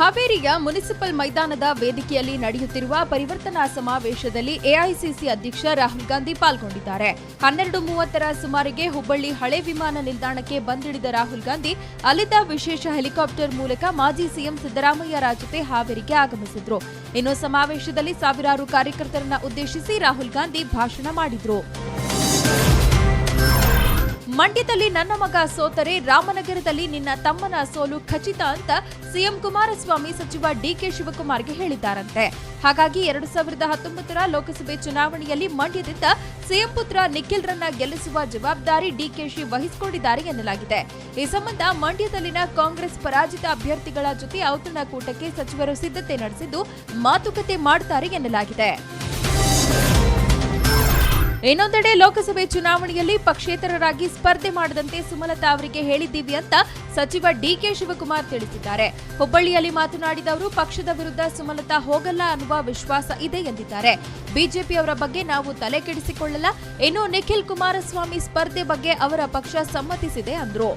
ಹಾವೇರಿಯ ಮುನಿಸಿಪಲ್ ಮೈದಾನದ ವೇದಿಕೆಯಲ್ಲಿ ನಡೆಯುತ್ತಿರುವ ಪರಿವರ್ತನಾ ಸಮಾವೇಶದಲ್ಲಿ ಎಐಸಿಸಿ ಅಧ್ಯಕ್ಷ ರಾಹುಲ್ ಗಾಂಧಿ ಪಾಲ್ಗೊಂಡಿದ್ದಾರೆ. 12:30 ಸುಮಾರಿಗೆ ಹುಬ್ಬಳ್ಳಿ ಹಳೆ ವಿಮಾನ ನಿಲ್ದಾಣಕ್ಕೆ ಬಂದಿಳಿದ ರಾಹುಲ್ ಗಾಂಧಿ ಅಲ್ಲಿದ್ದ ವಿಶೇಷ ಹೆಲಿಕಾಪ್ಟರ್ ಮೂಲಕ ಮಾಜಿ ಸಿಎಂ ಸಿದ್ದರಾಮಯ್ಯ ಜೊತೆ ಹಾವೇರಿಗೆ ಆಗಮಿಸಿದ್ರು. ಇನ್ನು ಸಮಾವೇಶದಲ್ಲಿ ಸಾವಿರಾರು ಕಾರ್ಯಕರ್ತರನ್ನ ಉದ್ದೇಶಿಸಿ ರಾಹುಲ್ ಗಾಂಧಿ ಭಾಷಣ ಮಾಡಿದ್ರು. ಮಂಡ್ಯದಲ್ಲಿ ನನ್ನ ಮಗ ಸೋತರೆ ರಾಮನಗರದಲ್ಲಿ ನಿನ್ನ ತಮ್ಮನ ಸೋಲು ಖಚಿತ ಅಂತ ಸಿಎಂ ಕುಮಾರಸ್ವಾಮಿ ಸಚಿವ ಡಿಕೆ ಶಿವಕುಮಾರ್ಗೆ ಹೇಳಿದ್ದಾರಂತೆ. ಹಾಗಾಗಿ 2019 ಲೋಕಸಭೆ ಚುನಾವಣೆಯಲ್ಲಿ ಮಂಡ್ಯದಿಂದ ಸಿಎಂ ಪುತ್ರ ನಿಖಿಲ್ರನ್ನ ಗೆಲ್ಲಿಸುವ ಜವಾಬ್ದಾರಿ ಡಿಕೆಶಿ ವಹಿಸಿಕೊಂಡಿದ್ದಾರೆ ಎನ್ನಲಾಗಿದೆ. ಈ ಸಂಬಂಧ ಮಂಡ್ಯದಲ್ಲಿನ ಕಾಂಗ್ರೆಸ್ ಪರಾಜಿತ ಅಭ್ಯರ್ಥಿಗಳ ಜೊತೆ ಔತಣಕೂಟಕ್ಕೆ ಸಚಿವರು ಸಿದ್ಧತೆ ನಡೆಸಿದ್ದು ಮಾತುಕತೆ ಮಾಡುತ್ತಾರೆ ಎನ್ನಲಾಗಿದೆ. ಇನ್ನೊಂದೆಡೆ ಲೋಕಸಭೆ ಚುನಾವಣೆಯಲ್ಲಿ ಪಕ್ಷೇತರರಾಗಿ ಸ್ಪರ್ಧೆ ಮಾಡದಂತೆ ಸುಮಲತಾ ಅವರಿಗೆ ಹೇಳಿದ್ದೀವಿ ಅಂತ ಸಚಿವ ಡಿಕೆ ಶಿವಕುಮಾರ್ ತಿಳಿಸಿದ್ದಾರೆ. ಹುಬ್ಬಳ್ಳಿಯಲ್ಲಿ ಮಾತನಾಡಿದ ಅವರು, ಪಕ್ಷದ ವಿರುದ್ಧ ಸುಮಲತಾ ಹೋಗಲ್ಲ ಅನ್ನುವ ವಿಶ್ವಾಸ ಇದೆ ಎಂದಿದ್ದಾರೆ. ಬಿಜೆಪಿಯವರ ಬಗ್ಗೆ ನಾವು ತಲೆ ಕೆಡಿಸಿಕೊಳ್ಳಲ್ಲ. ಇನ್ನು ನಿಖಿಲ್ ಕುಮಾರಸ್ವಾಮಿ ಸ್ಪರ್ಧೆ ಬಗ್ಗೆ ಅವರ ಪಕ್ಷ ಸಮ್ಮತಿಸಿದೆ ಅಂದ್ರು.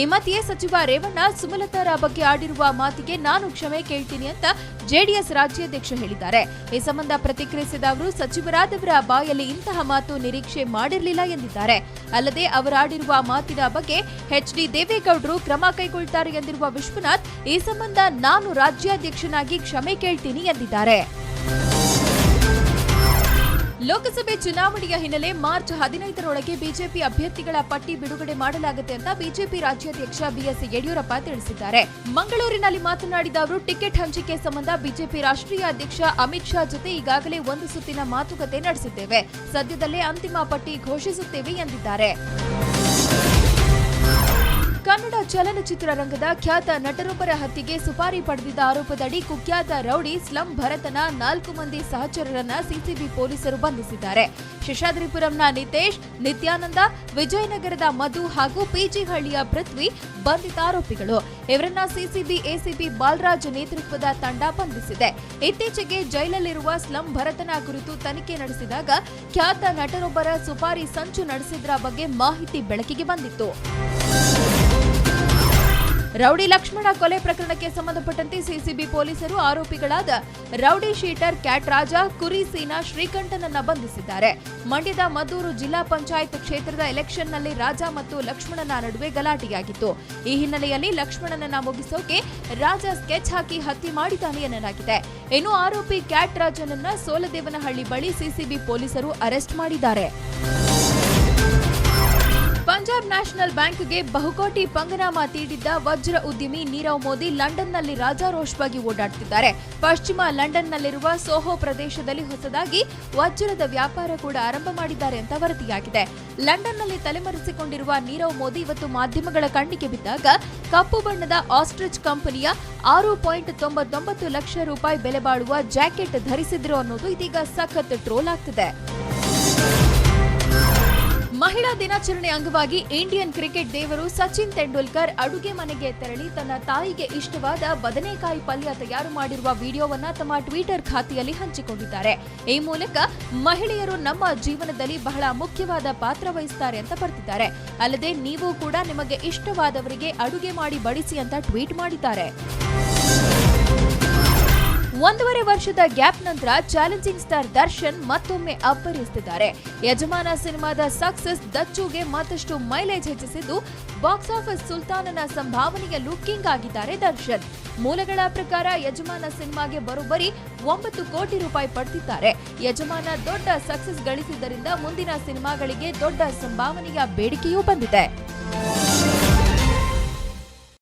ಈ ಮಧ್ಯೆ ಸಚಿವ ರೇವಣ್ಣ ಸುಮಲತಾರ ಬಗ್ಗೆ ಆಡಿರುವ ಮಾತಿಗೆ ನಾನು ಕ್ಷಮೆ ಕೇಳ್ತೀನಿ ಅಂತ ಜೆಡಿಎಸ್ ರಾಜ್ಯಾಧ್ಯಕ್ಷ ಹೇಳಿದ್ದಾರೆ. ಈ ಸಂಬಂಧ ಪ್ರತಿಕ್ರಿಯಿಸಿದ ಅವರು, ಸಚಿವರಾದವರ ಬಾಯಲ್ಲಿ ಇಂತಹ ಮಾತು ನಿರೀಕ್ಷೆ ಮಾಡಿರಲಿಲ್ಲ ಎಂದಿದ್ದಾರೆ. ಅಲ್ಲದೆ ಅವರಾಡಿರುವ ಮಾತಿನ ಬಗ್ಗೆ ಎಚ್ಡಿ ದೇವೇಗೌಡರು ಕ್ರಮ ಕೈಗೊಳ್ಳುತ್ತಾರೆ ಎಂದಿರುವ ವಿಶ್ವನಾಥ್, ಈ ಸಂಬಂಧ ನಾನು ರಾಜ್ಯಾಧ್ಯಕ್ಷನಾಗಿ ಕ್ಷಮೆ ಕೇಳ್ತೀನಿ ಎಂದಿದ್ದಾರೆ. ಲೋಕಸಭೆ ಚುನಾವಣೆಯ ಹಿನ್ನೆಲೆ ಮಾರ್ಚ್ 15ರೊಳಗೆ ಬಿಜೆಪಿ ಅಭ್ಯರ್ಥಿಗಳ ಪಟ್ಟಿ ಬಿಡುಗಡೆ ಮಾಡಲಾಗುತ್ತೆ ಅಂತ ಬಿಜೆಪಿ ರಾಜ್ಯಾಧ್ಯಕ್ಷ ಬಿಎಸ್ ಯಡಿಯೂರಪ್ಪ ತಿಳಿಸಿದ್ದಾರೆ. ಮಂಗಳೂರಿನಲ್ಲಿ ಮಾತನಾಡಿದ ಅವರು, ಟಿಕೆಟ್ ಹಂಚಿಕೆ ಸಂಬಂಧ ಬಿಜೆಪಿ ರಾಷ್ಟ್ರೀಯ ಅಧ್ಯಕ್ಷ ಅಮಿತ್ ಶಾ ಜೊತೆ ಈಗಾಗಲೇ ಒಂದು ಸುತ್ತಿನ ಮಾತುಕತೆ ನಡೆಸಿದ್ದೇವೆ. ಸದ್ಯದಲ್ಲೇ ಅಂತಿಮ ಪಟ್ಟಿ ಘೋಷಿಸುತ್ತೇವೆ ಎಂದಿದ್ದಾರೆ. ಕನ್ನಡ ಚಲನಚಿತ್ರರಂಗದ ಖ್ಯಾತ ನಟರೊಬ್ಬರ ಹತ್ಯೆಗೆ ಸುಪಾರಿ ಪಡೆದಿದ್ದ ಆರೋಪದಡಿ ಕುಖ್ಯಾತ ರೌಡಿ ಸ್ಲಂ ಭರತನ 4 ಮಂದಿ ಸಹಚರರನ್ನ ಸಿಸಿಬಿ ಪೊಲೀಸರು ಬಂಧಿಸಿದ್ದಾರೆ. ಶೇಷಾದ್ರಿಪುರಂನ ನಿತೇಶ್, ನಿತ್ಯಾನಂದ, ವಿಜಯನಗರದ ಮಧು ಹಾಗೂ ಪಿಜಿಹಳ್ಳಿಯ ಪೃಥ್ವಿ ಬಂಧಿತ ಆರೋಪಿಗಳು. ಇವರನ್ನ ಸಿಸಿಬಿ ಎಸಿಪಿ ಬಾಲರಾಜ್ ನೇತೃತ್ವದ ತಂಡ ಬಂಧಿಸಿದೆ. ಇತ್ತೀಚೆಗೆ ಜೈಲಲ್ಲಿರುವ ಸ್ಲಂ ಭರತನ ಕುರಿತು ತನಿಖೆ ನಡೆಸಿದಾಗ ಖ್ಯಾತ ನಟರೊಬ್ಬರ ಸುಪಾರಿ ಸಂಚು ನಡೆಸಿದ್ರ ಬಗ್ಗೆ ಮಾಹಿತಿ ಬೆಳಕಿಗೆ ಬಂದಿತ್ತು. ರೌಡಿ ಲಕ್ಷ್ಮಣ ಕೊಲೆ ಪ್ರಕರಣಕ್ಕೆ ಸಂಬಂಧಪಟ್ಟಂತೆ ಸಿಸಿಬಿ ಪೊಲೀಸರು ಆರೋಪಿಗಳಾದ ರೌಡಿ ಶೀಟರ್ ಕ್ಯಾಟ್ ರಾಜ, ಕುರಿ ಸೀನಾ ಶ್ರೀಕಂಠನನ್ನ ಬಂಧಿಸಿದ್ದಾರೆ. ಮಂಡ್ಯದ ಮದ್ದೂರು ಜಿಲ್ಲಾ ಪಂಚಾಯತ್ ಕ್ಷೇತ್ರದ ಎಲೆಕ್ಷನ್ನಲ್ಲಿ ರಾಜ ಮತ್ತು ಲಕ್ಷ್ಮಣನ ನಡುವೆ ಗಲಾಟೆಯಾಗಿತ್ತು. ಈ ಹಿನ್ನೆಲೆಯಲ್ಲಿ ಲಕ್ಷ್ಮಣನನ್ನ ಮುಗಿಸೋಕೆ ರಾಜ ಸ್ಕೆಚ್ ಹಾಕಿ ಹತ್ಯೆ ಮಾಡಿದ್ದಾನೆ ಎನ್ನಲಾಗಿದೆ. ಇನ್ನು ಆರೋಪಿ ಕ್ಯಾಟ್ ರಾಜನನ್ನ ಸೋಲದೇವನಹಳ್ಳಿ ಬಳಿ ಸಿಸಿಬಿ ಪೊಲೀಸರು ಅರೆಸ್ಟ್ ಮಾಡಿದ್ದಾರೆ. ಪಂಜಾಬ್ ನ್ಯಾಷನಲ್ ಬ್ಯಾಂಕ್ಗೆ ಬಹುಕೋಟಿ ಪಂಗನಾಮ ತೀಡಿದ್ದ ವಜ್ರ ಉದ್ಯಮಿ ನೀರವ್ ಮೋದಿ ಲಂಡನ್ನಲ್ಲಿ ರಾಜಾರೋಷವಾಗಿ ಓಡಾಡುತ್ತಿದ್ದಾರೆ. ಪಶ್ಚಿಮ ಲಂಡನ್ನಲ್ಲಿರುವ ಸೋಹೋ ಪ್ರದೇಶದಲ್ಲಿ ಹೊಸದಾಗಿ ವಜ್ರದ ವ್ಯಾಪಾರ ಕೂಡ ಆರಂಭ ಮಾಡಿದ್ದಾರೆ ಅಂತ ವರದಿಯಾಗಿದೆ. ಲಂಡನ್ನಲ್ಲಿ ತಲೆಮರೆಸಿಕೊಂಡಿರುವ ನೀರವ್ ಮೋದಿ ಇವತ್ತು ಮಾಧ್ಯಮಗಳ ಕಣ್ಣಿಗೆ ಬಿದ್ದಾಗ ಕಪ್ಪು ಬಣ್ಣದ ಆಸ್ಟ್ರಿಚ್ ಕಂಪನಿಯ 6.99 ಲಕ್ಷ ರೂಪಾಯಿ ಬೆಲೆ ಬಾಳುವ ಜಾಕೆಟ್ ಧರಿಸಿದ್ರು ಅನ್ನೋದು ಇದೀಗ ಸಖತ್ ಟ್ರೋಲ್ ಆಗ್ತಿದೆ. ಮಹಿಳಾ ದಿನಾಚರಣೆ ಅಂಗವಾಗಿ ಇಂಡಿಯನ್ ಕ್ರಿಕೆಟ್ ದೇವರು ಸಚಿನ್ ತೆಂಡೂಲ್ಕರ್ ಅಡುಗೆ ಮನೆಗೆ ತೆರಳಿ ತನ್ನ ತಾಯಿಗೆ ಇಷ್ಟವಾದ ಬದನೆಕಾಯಿ ಪಲ್ಯ ತಯಾರು ಮಾಡಿರುವ ವಿಡಿಯೋವನ್ನ ತಮ್ಮ ಟ್ವಿಟರ್ ಖಾತೆಯಲ್ಲಿ ಹಂಚಿಕೊಂಡಿದ್ದಾರೆ. ಈ ಮೂಲಕ ಮಹಿಳೆಯರು ನಮ್ಮ ಜೀವನದಲ್ಲಿ ಬಹಳ ಮುಖ್ಯವಾದ ಪಾತ್ರ ವಹಿಸುತ್ತಾರೆ ಅಂತ ಬರ್ತಿದ್ದಾರೆ. ಅಲ್ಲದೆ ನೀವು ಕೂಡ ನಿಮಗೆ ಇಷ್ಟವಾದವರಿಗೆ ಅಡುಗೆ ಮಾಡಿ ಬಡಿಸಿ ಅಂತ ಟ್ವೀಟ್ ಮಾಡಿದ್ದಾರೆ. 1.5 ವರ್ಷದ ಗ್ಯಾಪ್ ನಂತರ ಚಾಲೆಂಜಿಂಗ್ ಸ್ಟಾರ್ ದರ್ಶನ್ ಮತ್ತೊಮ್ಮೆ ಅಬ್ಬರಿಸುತ್ತಿದ್ದಾರೆ. ಯಜಮಾನ ಸಿನಿಮಾದ ಸಕ್ಸಸ್ ದಚ್ಚುಗೆ ಮತ್ತಷ್ಟು ಮೈಲೇಜ್ ಹೆಚ್ಚಿಸಿದ್ದು ಬಾಕ್ಸ್ ಆಫೀಸ್ ಸುಲ್ತಾನನ ಸಂಭಾವನೆಯ ಲುಕ್ಕಿಂಗ್ ಆಗಿದ್ದಾರೆ ದರ್ಶನ್. ಮೂಲಗಳ ಪ್ರಕಾರ ಯಜಮಾನ ಸಿನಿಮಾಗೆ ಬರೋಬ್ಬರಿ 9 ಕೋಟಿ ರೂಪಾಯಿ ಪಡೆದಿದ್ದಾರೆ. ಯಜಮಾನ ದೊಡ್ಡ ಸಕ್ಸಸ್ ಗಳಿಸಿದ್ದರಿಂದ ಮುಂದಿನ ಸಿನಿಮಾಗಳಿಗೆ ದೊಡ್ಡ ಸಂಭಾವನೆಯ ಬೇಡಿಕೆಯೂ ಬಂದಿದೆ.